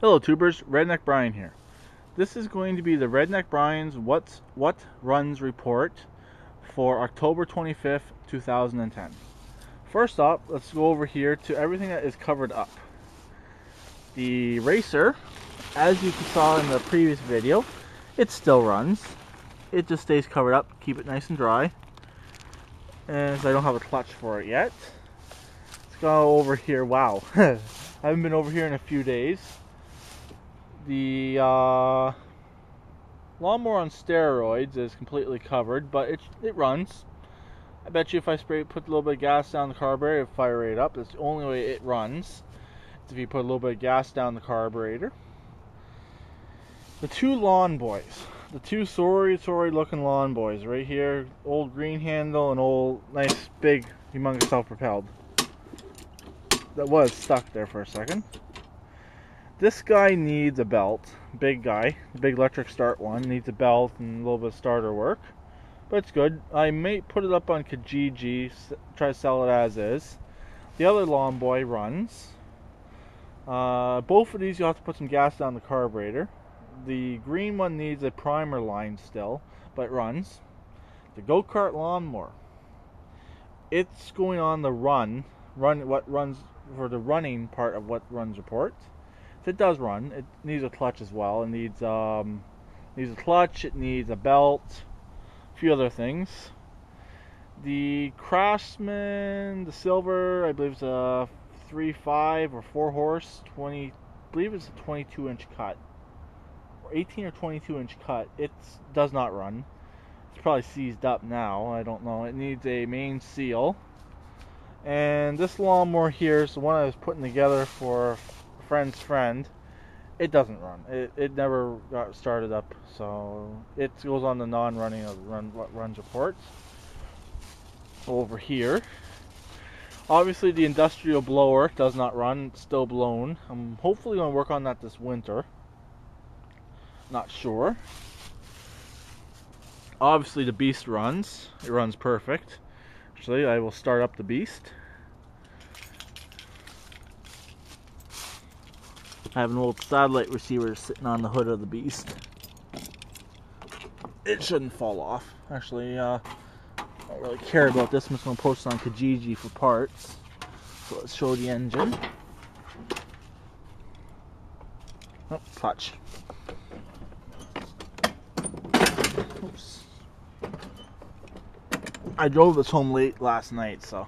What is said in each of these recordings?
Hello tubers, Redneck Brian here. This is going to be the Redneck Brian's What Runs report for October 25th, 2010. First off, let's go over here to everything that is covered up. The racer, as you saw in the previous video, it still runs. It just stays covered up, keep it nice and dry. And so I don't have a clutch for it yet. Let's go over here. Wow, I haven't been over here in a few days. The lawnmower on steroids is completely covered, but it runs. I bet you if I put a little bit of gas down the carburetor, it'll fire right up. That's the only way it runs. If you put a little bit of gas down the carburetor. The two lawn boys, the two sorry looking lawn boys right here, old green handle and old nice big humongous self-propelled. That was stuck there for a second. This guy needs a belt. Big guy, the big electric start one, needs a belt and a little bit of starter work. But it's good. I may put it up on Kijiji, try to sell it as is. The other lawn boy runs. Both of these you'll have to put some gas down the carburetor. The green one needs a primer line still, but it runs. The go-kart lawnmower, it's going on the what runs for the running part of what runs report. It does run. It needs a clutch as well. It needs a clutch. It needs a belt. A few other things. The Craftsman, the silver, I believe it's a 3.5 or 4 horse, 20. I believe it's a 22-inch cut, or 18 or 22-inch cut. It does not run. It's probably seized up now. I don't know. It needs a main seal. And this lawnmower here is the one I was putting together for friend's friend. It doesn't run. It never got started up, so it goes on the non-running of what runs reports. Over here, obviously the industrial blower does not run. It's still blown. I'm hopefully going to work on that this winter. Not sure. Obviously the Beast runs. It runs perfect. Actually, I will start up the Beast. I have an old satellite receiver sitting on the hood of the Beast. It shouldn't fall off. Actually, I don't really care about this. I'm just going to post it on Kijiji for parts. So let's show the engine. Oh, clutch. Oops. I drove this home late last night, so.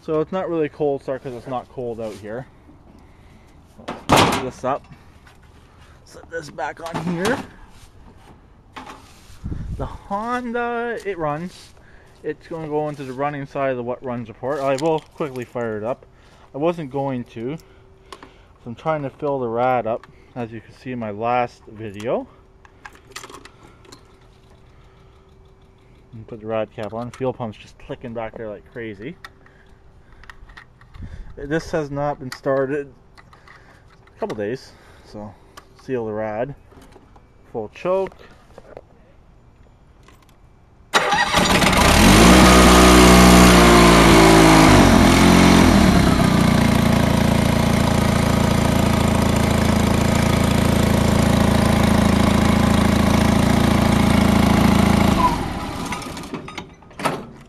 So it's not really cold start because it's not cold out here. Let's put this up. Set this back on here. The Honda, it runs. It's going to go into the running side of the what runs report. I will quickly fire it up. I wasn't going to. So I'm trying to fill the rad up, as you can see in my last video. And put the rad cap on. Fuel pump's just clicking back there like crazy. This has not been started a couple days, so seal the rad. Full choke.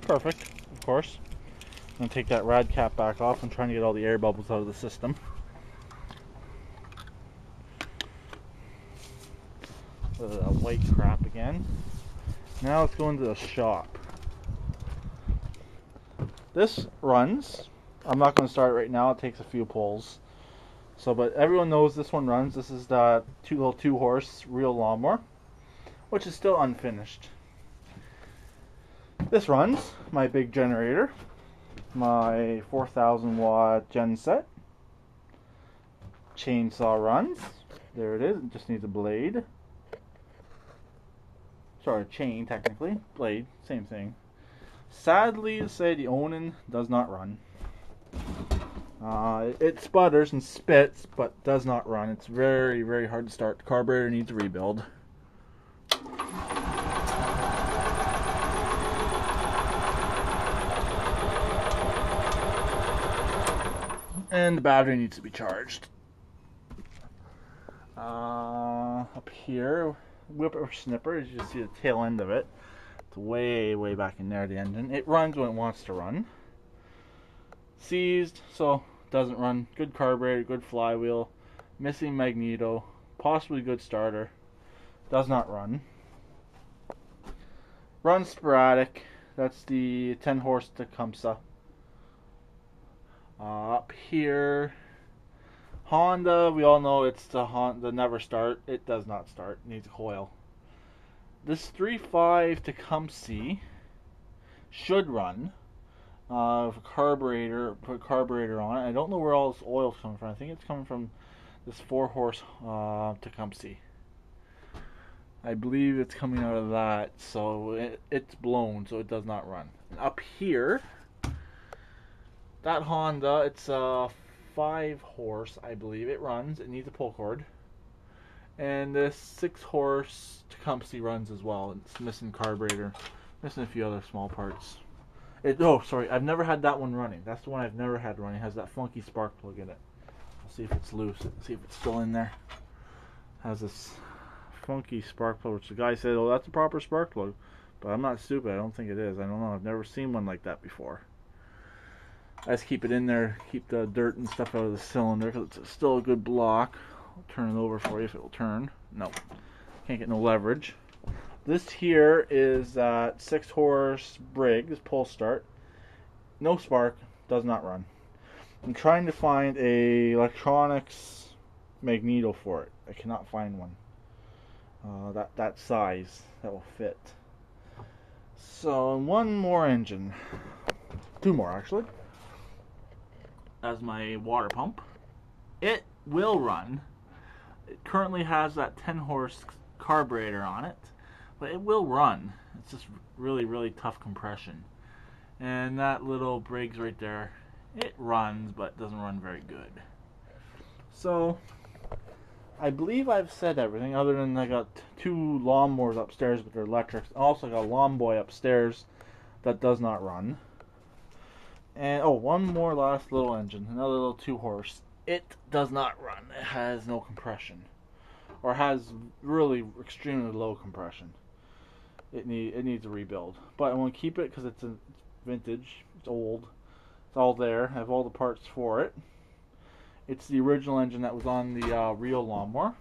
Perfect, of course. I'm going to take that rad cap back off. I'm trying to get all the air bubbles out of the system. White crap again. Now let's go into the shop. This runs. I'm not going to start it right now. It takes a few pulls. So, but everyone knows this one runs. This is the little 2-horse real lawnmower, which is still unfinished. This runs. My big generator. My 4,000 watt gen set. Chainsaw runs. There it is. It just needs a blade. Sorry, chain technically. Blade, same thing. Sadly to say, the Onan does not run. It sputters and spits, but does not run. It's very, very hard to start. The carburetor needs a rebuild. And the battery needs to be charged. Up here, whippersnipper, as you can see the tail end of it. It's way, way back in there, the engine. It runs when it wants to run. Seized, so doesn't run. Good carburetor, good flywheel, missing magneto, possibly good starter. Does not run. Runs sporadic. That's the 10 horse Tecumseh. Up here, Honda, we all know it's the Honda Never Start. It does not start. It needs a coil. This 3.5 Tecumseh should run. With a carburetor, put a carburetor on it. I don't know where all this oil's coming from. I think it's coming from this 4-horse Tecumseh. I believe it's coming out of that, so it's blown, so it does not run. And up here, that Honda, it's a 5-horse, I believe. It runs. It needs a pull cord. And this 6-horse Tecumseh runs as well. It's missing carburetor, missing a few other small parts. Oh, sorry, I've never had that one running. That's the one I've never had running. It has that funky spark plug in it. I'll see if it's loose. See if it's still in there. It has this funky spark plug, which the guy said, oh, that's a proper spark plug. But I'm not stupid. I don't think it is. I don't know. I've never seen one like that before. I just keep it in there, keep the dirt and stuff out of the cylinder, because it's still a good block. I'll turn it over for you if it will turn. No. Can't get no leverage. This here is 6-horse Briggs pull start. No spark, does not run. I'm trying to find a electronics magneto for it. I cannot find one. That size that will fit. So one more engine. 2 more actually. That's my water pump. It will run. It currently has that 10-horse carburetor on it. But it will run. It's just really, really tough compression. And that little Briggs right there, it runs, but doesn't run very good. So, I believe I've said everything, other than I got 2 lawnmowers upstairs, but they're electrics. I also got a lawn boy upstairs that does not run. And, oh, one more last little engine, another little 2-horse. It does not run. It has no compression. Or has really extremely low compression. It needs a rebuild, but I want to keep it because it's vintage, it's old, it's all there. I have all the parts for it. It's the original engine that was on the real lawnmower.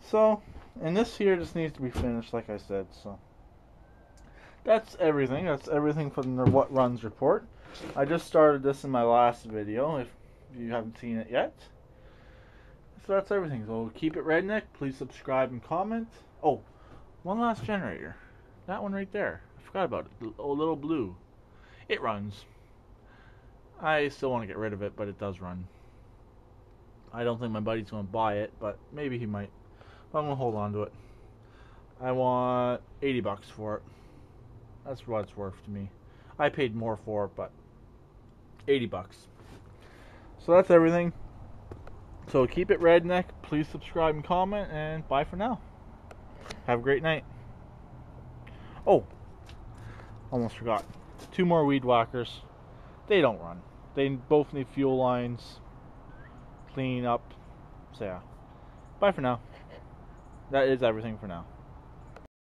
So, and this here just needs to be finished, like I said. So that's everything. That's everything from the What Runs report. I just started this in my last video. If you haven't seen it yet. So that's everything. So keep it redneck. Please subscribe and comment. Oh. One last generator. That one right there. I forgot about it. A little blue. It runs. I still want to get rid of it, but it does run. I don't think my buddy's going to buy it, but maybe he might. But I'm going to hold on to it. I want $80 for it. That's what it's worth to me. I paid more for it, but $80. So that's everything. So keep it redneck. Please subscribe and comment, and bye for now. Have a great night. Oh, almost forgot. 2 more weed whackers. They don't run. They both need fuel lines, clean up. So yeah. Bye for now. That is everything for now.